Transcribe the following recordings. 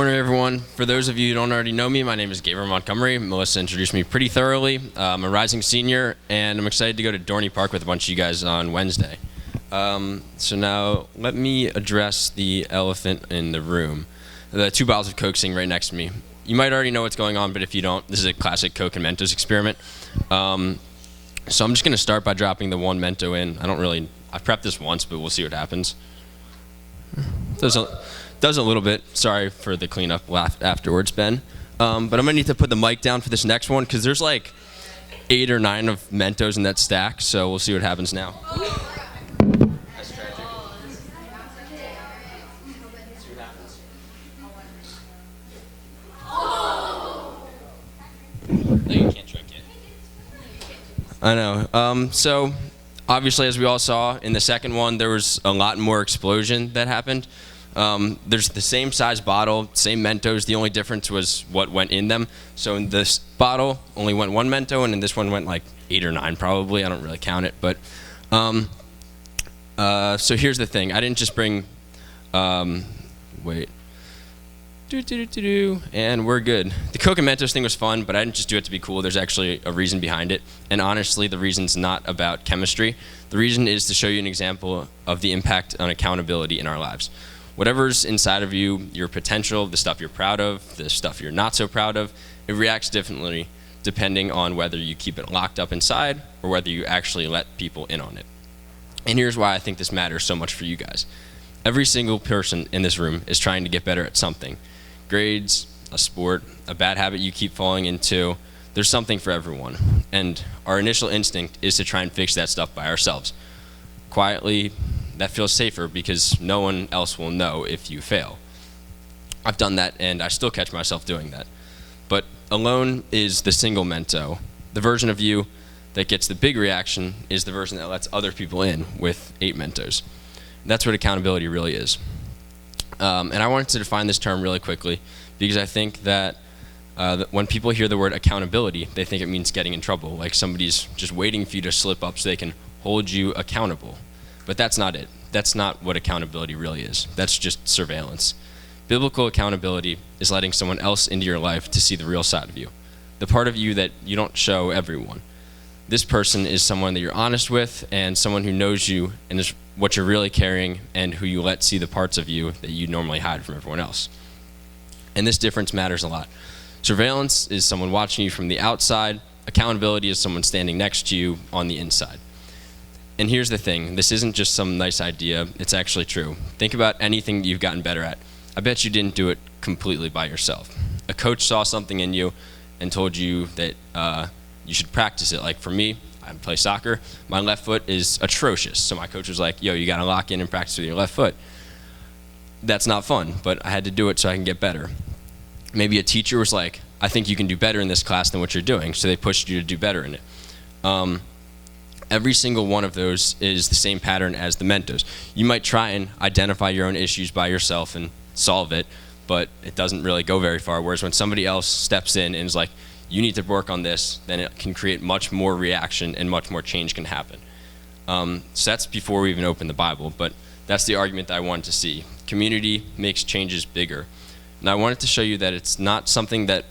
Morning, everyone. For those of you who don't already know me, my name is Gabe Montgomery. Melissa introduced me pretty thoroughly. I'm a rising senior, and I'm excited to go to Dorney Park with a bunch of you guys on Wednesday. So now let me address the elephant in the room. The 2 bottles of Coke sitting right next to me. You might already know what's going on, but if you don't, this is a classic Coke and Mentos experiment. So I'm just going to start by dropping the 1 Mento in. I've prepped this once, but we'll see what happens. Does a little bit. Sorry for the cleanup afterwards, Ben. But I'm going to need to put the mic down for this next one because there's like 8 or 9 of Mentos in that stack, so we'll see what happens now. That's tragic. See what happens. No, you can't trick it. I know. So obviously, as we all saw in the second one, there was a lot more explosion that happened. There's the same size bottle, same Mentos. The only difference was what went in them. So in this bottle, only went 1 Mento, and in this one went like 8 or 9 probably. I don't really count it. But so here's the thing. I didn't just bring, and we're good. The Coke and Mentos thing was fun, but I didn't just do it to be cool. There's actually a reason behind it. And honestly, the reason's not about chemistry. The reason is to show you an example of the impact on accountability in our lives. Whatever's inside of you, your potential, the stuff you're proud of, the stuff you're not so proud of, it reacts differently depending on whether you keep it locked up inside or whether you actually let people in on it. And here's why I think this matters so much for you guys. Every single person in this room is trying to get better at something. Grades, a sport, a bad habit you keep falling into. There's something for everyone. And our initial instinct is to try and fix that stuff by ourselves. Quietly, that feels safer because no one else will know if you fail. I've done that, and I still catch myself doing that. But alone is the single Mento. The version of you that gets the big reaction is the version that lets other people in with 8 Mentos. That's what accountability really is. And I wanted to define this term really quickly because I think that when people hear the word accountability, they think it means getting in trouble, like somebody's just waiting for you to slip up so they can hold you accountable. But that's not it. That's not what accountability really is. That's just surveillance. Biblical accountability is letting someone else into your life to see the real side of you, the part of you that you don't show everyone. This person is someone that you're honest with and someone who knows you and is what you're really carrying and who you let see the parts of you that you normally hide from everyone else. And this difference matters a lot. Surveillance is someone watching you from the outside. Accountability is someone standing next to you on the inside. And here's the thing, this isn't just some nice idea, it's actually true. Think about anything you've gotten better at. I bet you didn't do it completely by yourself. A coach saw something in you and told you that you should practice it. Like for me, I play soccer, my left foot is atrocious. So my coach was like, yo, you gotta lock in and practice with your left foot. That's not fun, but I had to do it so I can get better. Maybe a teacher was like, I think you can do better in this class than what you're doing, so they pushed you to do better in it. Every single one of those is the same pattern as the Mentos. You might try and identify your own issues by yourself and solve it, but it doesn't really go very far. Whereas when somebody else steps in and is like, you need to work on this, then it can create much more reaction and much more change can happen. So that's before we even open the Bible, but that's the argument that I wanted to see. Community makes changes bigger. And I wanted to show you that it's not something that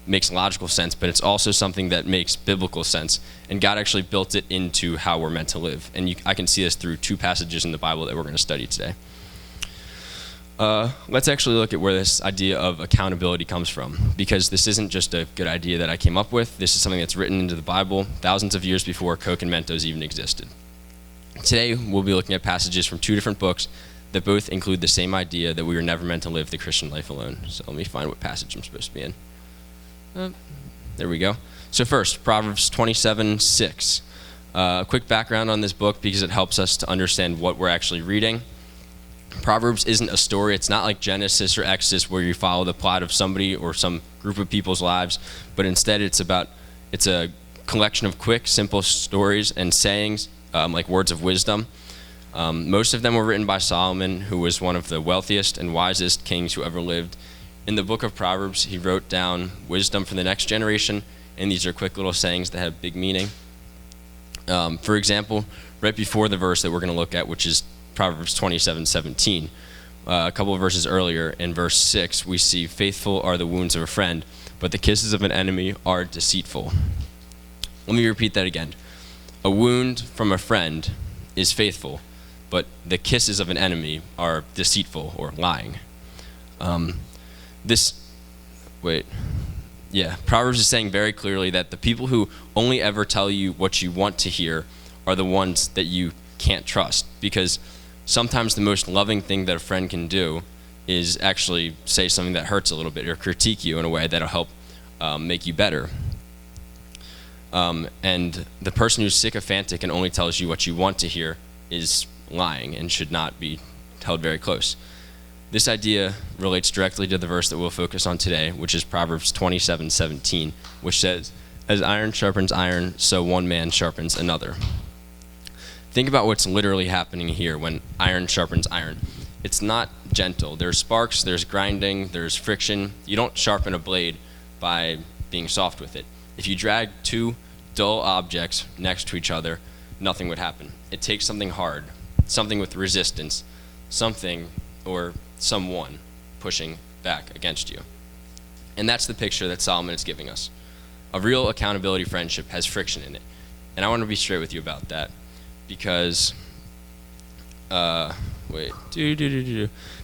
makes logical sense, but it's also something that makes biblical sense. And God actually built it into how we're meant to live. And I can see this through 2 passages in the Bible that we're going to study today. Let's actually look at where this idea of accountability comes from, because this isn't just a good idea that I came up with. This is something that's written into the Bible thousands of years before Coke and Mentos even existed. Today, we'll be looking at passages from 2 different books that both include the same idea that we were never meant to live the Christian life alone. So let me find what passage I'm supposed to be in. There we go. So first, Proverbs 27:6. A quick background on this book because it helps us to understand what we're actually reading. Proverbs isn't a story. It's not like Genesis or Exodus where you follow the plot of somebody or some group of people's lives, but instead it's a collection of quick, simple stories and sayings, like words of wisdom. Most of them were written by Solomon, who was one of the wealthiest and wisest kings who ever lived. In the book of Proverbs, he wrote down wisdom for the next generation, and these are quick little sayings that have big meaning. For example, right before the verse that we're going to look at, which is Proverbs 27:17, a couple of verses earlier, in verse 6, we see, "Faithful are the wounds of a friend, but the kisses of an enemy are deceitful." Let me repeat that again. A wound from a friend is faithful, but the kisses of an enemy are deceitful or lying. Proverbs is saying very clearly that the people who only ever tell you what you want to hear are the ones that you can't trust, because sometimes the most loving thing that a friend can do is actually say something that hurts a little bit or critique you in a way that'll help make you better. And the person who's sycophantic and only tells you what you want to hear is lying and should not be held very close. This idea relates directly to the verse that we'll focus on today, which is Proverbs 27:17, which says, "As iron sharpens iron, so one man sharpens another." Think about what's literally happening here when iron sharpens iron. It's not gentle. There's sparks, there's grinding, there's friction. You don't sharpen a blade by being soft with it. If you drag two dull objects next to each other, nothing would happen. It takes something hard, something with resistance, something or someone pushing back against you. And that's the picture that Solomon is giving us. A real accountability friendship has friction in it. And I want to be straight with you about that, because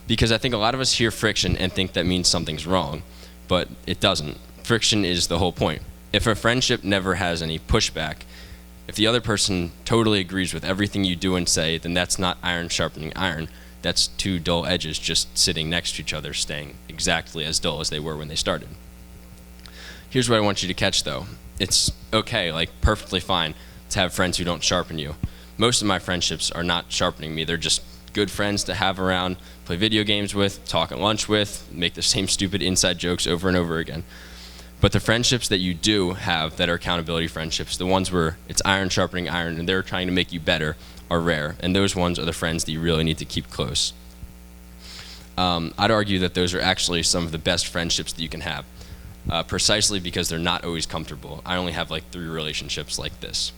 because I think a lot of us hear friction and think that means something's wrong, but it doesn't. Friction is the whole point. If a friendship never has any pushback, if the other person totally agrees with everything you do and say, then that's not iron sharpening iron. That's two dull edges just sitting next to each other, staying exactly as dull as they were when they started. Here's what I want you to catch, though. It's okay, perfectly fine, to have friends who don't sharpen you. Most of my friendships are not sharpening me. They're just good friends to have around, play video games with, talk at lunch with, make the same stupid inside jokes over and over again. But the friendships that you do have that are accountability friendships, the ones where it's iron sharpening iron and they're trying to make you better, are rare. And those ones are the friends that you really need to keep close. I'd argue that those are actually some of the best friendships that you can have, precisely because they're not always comfortable. I only have 3 relationships like this.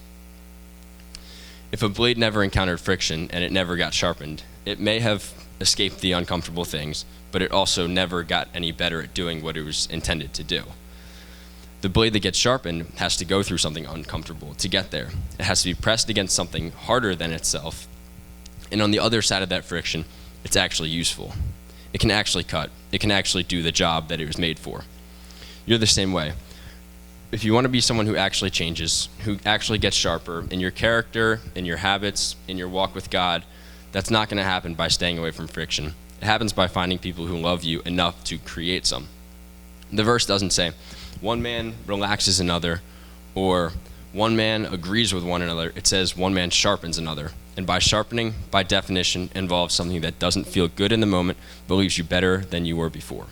If a blade never encountered friction and it never got sharpened, it may have escaped the uncomfortable things, but it also never got any better at doing what it was intended to do. The blade that gets sharpened has to go through something uncomfortable to get there. It has to be pressed against something harder than itself. And on the other side of that friction, it's actually useful. It can actually cut. It can actually do the job that it was made for. You're the same way. If you want to be someone who actually changes, who actually gets sharper in your character, in your habits, in your walk with God, that's not going to happen by staying away from friction. It happens by finding people who love you enough to create some. The verse doesn't say, one man relaxes another, or one man agrees with one another. It says one man sharpens another. And by sharpening, by definition, involves something that doesn't feel good in the moment, but leaves you better than you were before.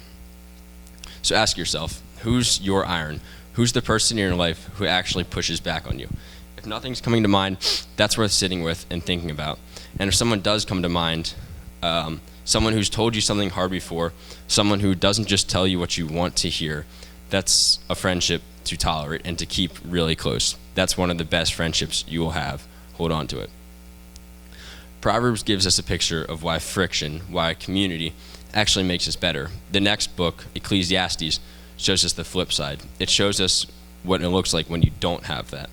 So ask yourself, who's your iron? Who's the person in your life who actually pushes back on you? If nothing's coming to mind, that's worth sitting with and thinking about. And if someone does come to mind, someone who's told you something hard before, someone who doesn't just tell you what you want to hear, that's a friendship to tolerate and to keep really close. That's one of the best friendships you will have. Hold on to it. Proverbs gives us a picture of why friction, why community, actually makes us better. The next book, Ecclesiastes, shows us the flip side. It shows us what it looks like when you don't have that.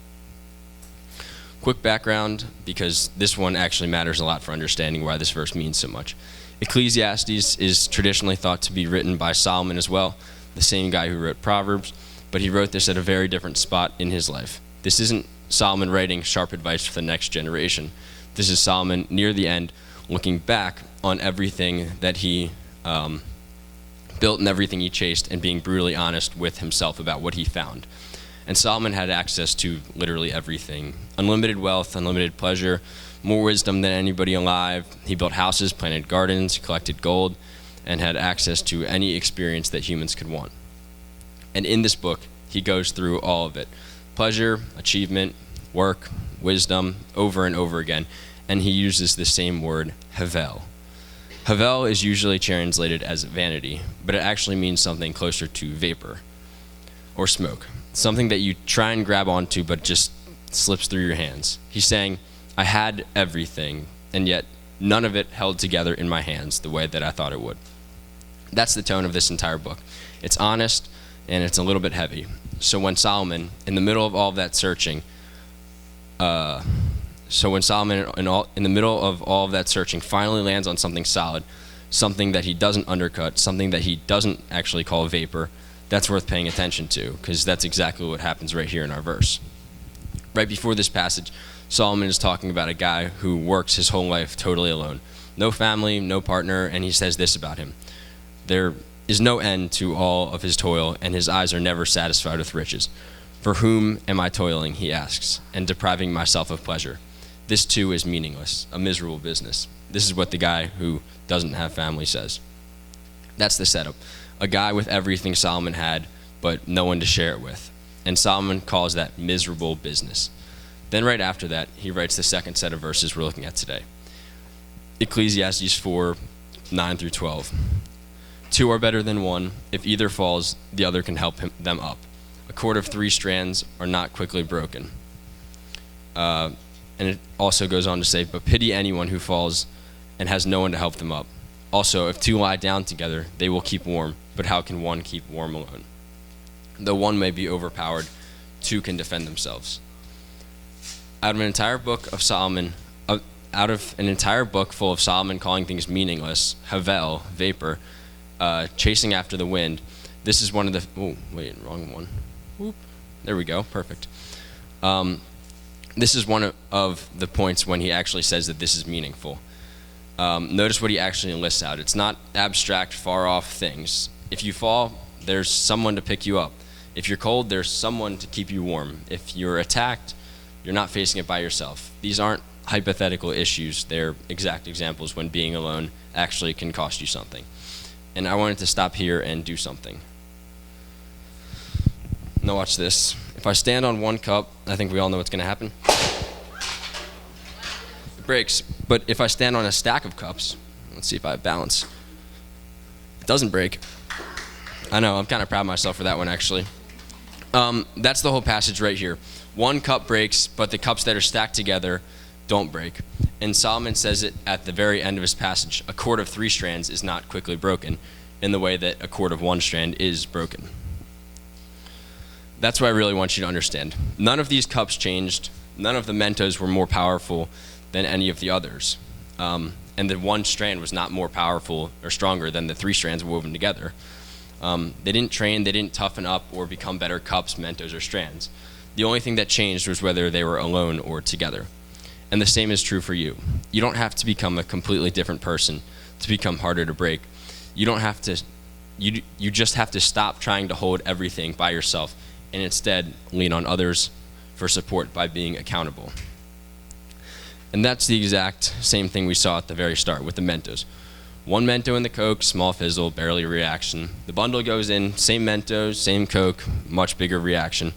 Quick background, because this one actually matters a lot for understanding why this verse means so much. Ecclesiastes is traditionally thought to be written by Solomon as well, the same guy who wrote Proverbs, but he wrote this at a very different spot in his life. This isn't Solomon writing sharp advice for the next generation. This is Solomon near the end, looking back on everything that he built and everything he chased, and being brutally honest with himself about what he found. And Solomon had access to literally everything. Unlimited wealth, unlimited pleasure, more wisdom than anybody alive. He built houses, planted gardens, collected gold, and had access to any experience that humans could want. And in this book, he goes through all of it. Pleasure, achievement, work, wisdom, over and over again. And he uses the same word, havel. Havel is usually translated as vanity, but it actually means something closer to vapor or smoke. Something that you try and grab onto, but just slips through your hands. He's saying, I had everything, and yet None of it held together in my hands the way that I thought it would. That's the tone of this entire book. It's honest, and it's a little bit heavy. So when Solomon, in the middle of all of that searching, finally lands on something solid, something that he doesn't undercut, something that he doesn't actually call vapor, that's worth paying attention to, because that's exactly what happens right here in our verse. Right before this passage, Solomon is talking about a guy who works his whole life totally alone. No family, no partner, and he says this about him: there is no end to all of his toil, and his eyes are never satisfied with riches. For whom am I toiling, he asks, and depriving myself of pleasure? This too is meaningless, a miserable business. This is what the guy who doesn't have family says. That's the setup. A guy with everything Solomon had, but no one to share it with. And Solomon calls that miserable business. Then right after that, he writes the second set of verses we're looking at today. Ecclesiastes 4:9-12. Two are better than one. If either falls, the other can help them up. A cord of 3 strands are not quickly broken. And it also goes on to say, but pity anyone who falls and has no one to help them up. Also, if 2 lie down together, they will keep warm. But how can one keep warm alone? Though one may be overpowered, 2 can defend themselves. Out of an entire book full of Solomon calling things meaningless, havel, vapor, chasing after the wind, this is one of the, wrong one. Whoop. There we go, perfect. This is one of the points when he actually says that this is meaningful. Notice what he actually lists out. It's not abstract, far-off things. If you fall, there's someone to pick you up. If you're cold, there's someone to keep you warm. If you're attacked, you're not facing it by yourself. These aren't hypothetical issues. They're exact examples when being alone actually can cost you something. And I wanted to stop here and do something. Now watch this. If I stand on one cup, I think we all know what's going to happen. It breaks. But if I stand on a stack of cups, let's see if I have balance. It doesn't break. I know, I'm kind of proud of myself for that one, actually. That's the whole passage right here. One cup breaks, but the cups that are stacked together don't break. And Solomon says it at the very end of his passage. A cord of 3 strands is not quickly broken, in the way that a cord of 1 strand is broken. That's what I really want you to understand. None of these cups changed. None of the Mentos were more powerful than any of the others. And the 1 strand was not more powerful or stronger than the 3 strands woven together. They didn't train, they didn't toughen up or become better cups, Mentos, or strands. The only thing that changed was whether they were alone or together. And the same is true for you. You don't have to become a completely different person to become harder to break. You don't have to, you just have to stop trying to hold everything by yourself and instead lean on others for support by being accountable. And that's the exact same thing we saw at the very start with the Mentos. 1 Mento in the Coke, small fizzle, barely a reaction. The bundle goes in, same Mentos, same Coke, much bigger reaction.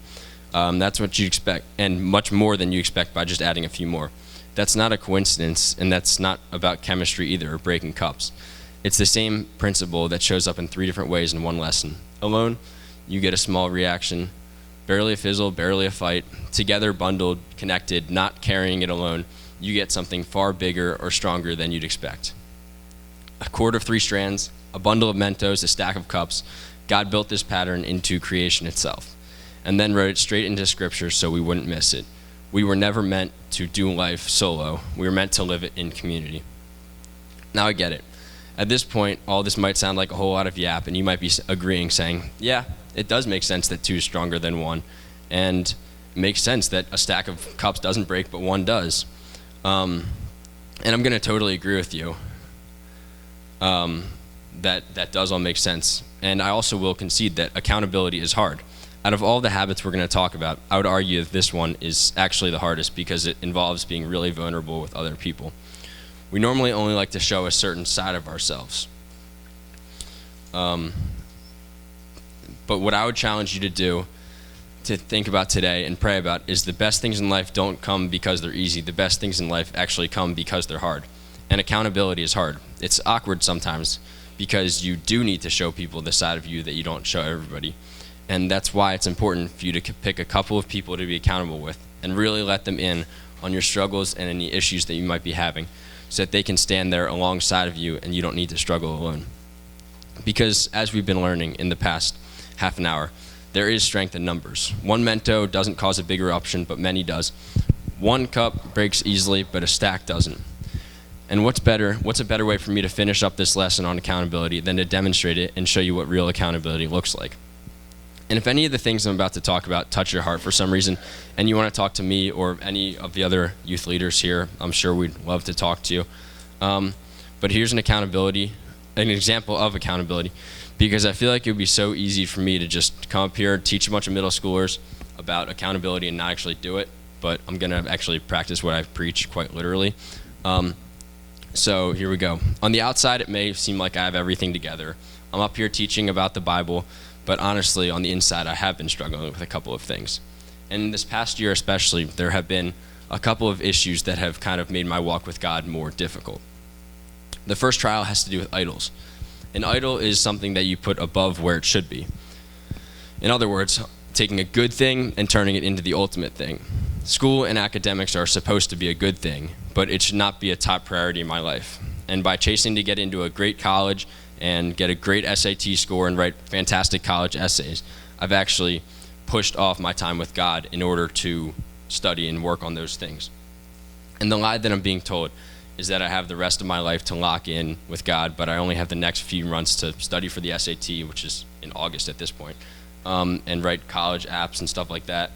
That's what you expect, and much more than you expect by just adding a few more. That's not a coincidence, and that's not about chemistry either, or breaking cups. It's the same principle that shows up in 3 different ways in one lesson. Alone, you get a small reaction, barely a fizzle, barely a fight. Together, bundled, connected, not carrying it alone, you get something far bigger or stronger than you'd expect. A cord of 3 strands, a bundle of Mentos, a stack of cups. God built this pattern into creation itself, and then wrote it straight into Scripture so we wouldn't miss it. We were never meant to do life solo. We were meant to live it in community. Now I get it. At this point, all this might sound like a whole lot of yap, and you might be agreeing, saying, yeah, it does make sense that 2 is stronger than 1, and it makes sense that a stack of cups doesn't break, but 1 does. And I'm going to totally agree with you. That does all make sense. And I also will concede that accountability is hard. Out of all the habits we're going to talk about, I would argue that this one is actually the hardest because it involves being really vulnerable with other people. We normally only like to show a certain side of ourselves. But what I would challenge you to do, to think about today and pray about, is the best things in life don't come because they're easy. The best things in life actually come because they're hard. And accountability is hard. It's awkward sometimes because you do need to show people the side of you that you don't show everybody. And that's why it's important for you to pick a couple of people to be accountable with and really let them in on your struggles and any issues that you might be having, so that they can stand there alongside of you and you don't need to struggle alone. Because as we've been learning in the past half an hour, there is strength in numbers. One mento doesn't cause a big eruption, but many does. One cup breaks easily, but a stack doesn't. And what's a better way for me to finish up this lesson on accountability than to demonstrate it and show you what real accountability looks like? And if any of the things I'm about to talk about touch your heart for some reason, and you want to talk to me or any of the other youth leaders here, I'm sure we'd love to talk to you. But here's an example of accountability, because I feel like it would be so easy for me to just come up here, teach a bunch of middle schoolers about accountability and not actually do it, but I'm going to actually practice what I preach quite literally. So here we go. On the outside, it may seem like I have everything together. I'm up here teaching about the Bible, but honestly, on the inside, I have been struggling with a couple of things. And this past year especially, there have been a couple of issues that have kind of made my walk with God more difficult. The first trial has to do with idols. An idol is something that you put above where it should be. In other words, taking a good thing and turning it into the ultimate thing. School and academics are supposed to be a good thing, but it should not be a top priority in my life. And by chasing to get into a great college and get a great SAT score and write fantastic college essays, I've actually pushed off my time with God in order to study and work on those things. And the lie that I'm being told is that I have the rest of my life to lock in with God, but I only have the next few months to study for the SAT, which is in August at this point, and write college apps and stuff like that.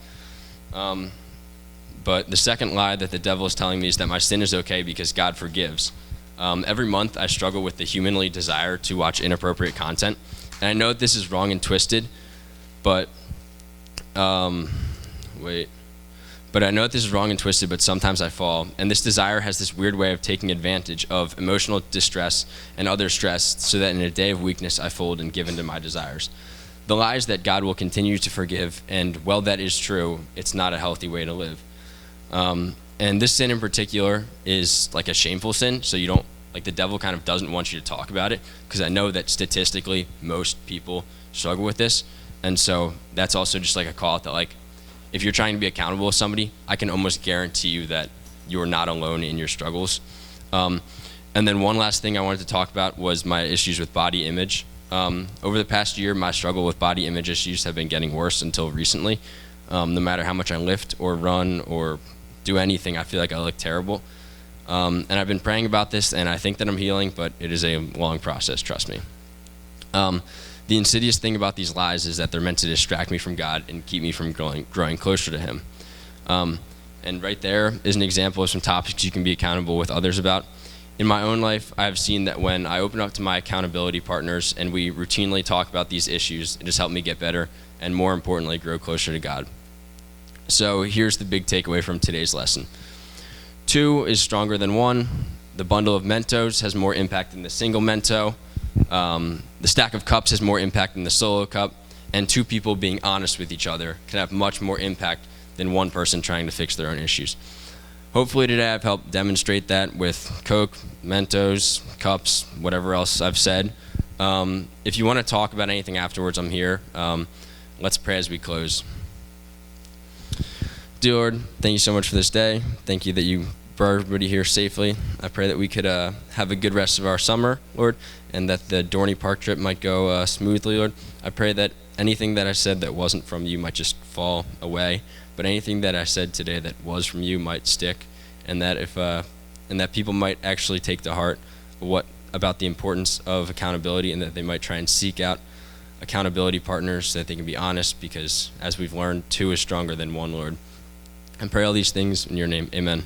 But the second lie that the devil is telling me is that my sin is okay because God forgives. Every month I struggle with the humanly desire to watch inappropriate content. And I know this is wrong and twisted, but sometimes I fall. And this desire has this weird way of taking advantage of emotional distress and other stress so that in a day of weakness I fold and give in to my desires. The lie is that God will continue to forgive, and while that is true, it's not a healthy way to live. And this sin in particular is like a shameful sin, so you don't, like the devil kind of doesn't want you to talk about it, because I know that statistically most people struggle with this, and so that's also just like a call out that like, if you're trying to be accountable with somebody, I can almost guarantee you that you're not alone in your struggles. And then one last thing I wanted to talk about was my issues with body image. Over the past year, my struggle with body image issues have been getting worse until recently. No matter how much I lift or run or do anything, I feel like I look terrible. And I've been praying about this, and I think that I'm healing, but it is a long process, trust me. The insidious thing about these lies is that they're meant to distract me from God and keep me from growing closer to Him. And right there is an example of some topics you can be accountable with others about. In my own life, I've seen that when I open up to my accountability partners and we routinely talk about these issues, it has helped me get better and, more importantly, grow closer to God. So here's the big takeaway from today's lesson. 2 is stronger than 1. The bundle of Mentos has more impact than the single Mento. The stack of cups has more impact than the solo cup. And 2 people being honest with each other can have much more impact than 1 person trying to fix their own issues. Hopefully today I've helped demonstrate that with Coke, Mentos, cups, whatever else I've said. If you want to talk about anything afterwards, I'm here. Let's pray as we close. Dear Lord, thank you so much for this day. Thank you that you brought everybody here safely. I pray that we could have a good rest of our summer, Lord, and that the Dorney Park trip might go smoothly, Lord. I pray that anything that I said that wasn't from you might just fall away, but anything that I said today that was from you might stick, and that that people might actually take to heart what about the importance of accountability, and that they might try and seek out accountability partners so that they can be honest, because as we've learned, 2 is stronger than 1, Lord. And pray all these things in your name. Amen.